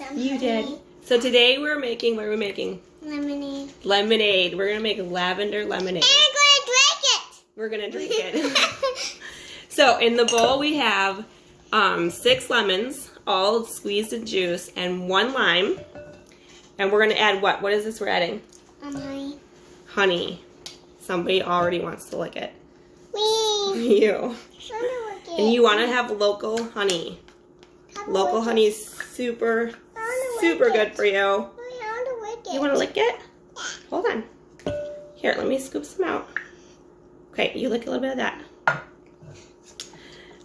some You honey. did. So today we're making, what are we making? Lemonade. Lemonade. We're going to make lavender lemonade. And I'm going to drink it. We're going to drink it. So in the bowl we have 6 lemons, all squeezed in juice, and 1 lime. And we're going to add what? What is this we're adding? Honey. Honey. Somebody already wants to lick it. Me. You. And you want to have local honey. Local honey is super good for you. You want to lick it? Hold on. Here, let me scoop some out. Okay, you lick a little bit of that.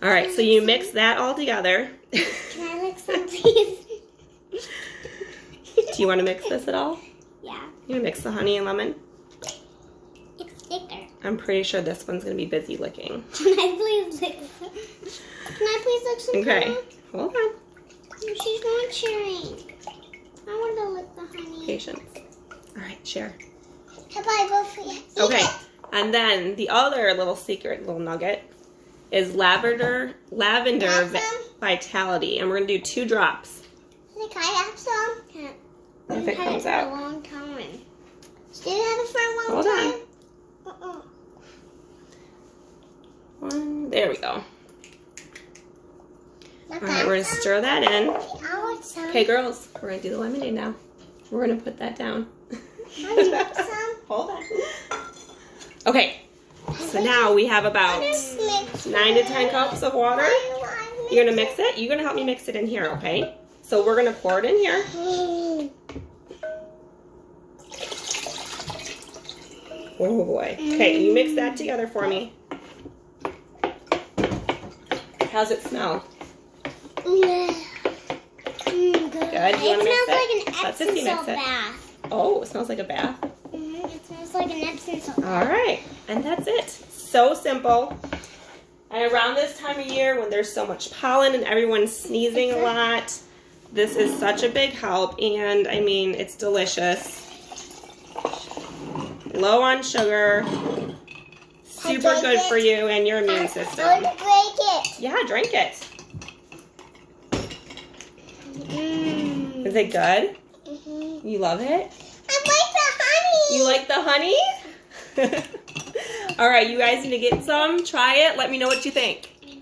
All right, so you mix that all together. Can I lick some, please? Do you want to mix this at all? Yeah. You want to mix the honey and lemon? It's thicker. I'm pretty sure this one's going to be busy licking. Can I please lick some? Can I please lick some? Okay, honey? hold on. She's not sharing. I want to lick the honey. Patience. All right, share. How about I both eat Okay, it? and then the other little secret, little nugget, is lavender Have some? vitality, and we're gonna do 2 drops. Can I have some? Can't. If it comes For a out. long time. Do you have it for a long Hold time? on. 1, there we go. All right, we're gonna stir that in. I want some. Okay, girls, we're gonna do the lemonade now. We're gonna put that down. I want some. Hold on. Okay, so now we have about 9 to 10 cups of water. You're gonna mix it. You're gonna help me mix it in here, okay? So we're gonna pour it in here. Oh boy. Okay, you mix that together for me. How's it smell? Good. Good. You want to mix It smells like it? an Let's Epsom see, mix salt it. bath. Oh, it smells like a bath. It smells like an Epsom salt bath. All right, and that's it. So simple. And around this time of year when there's so much pollen and everyone's sneezing a lot, this is such a big help. And I mean, it's delicious. Low on sugar. Super good for you and your immune I system. want to break it. Yeah, drink it. Is it good? You love it? I like the honey. You like the honey? All right, you guys need to get some. Try it. Let me know what you think.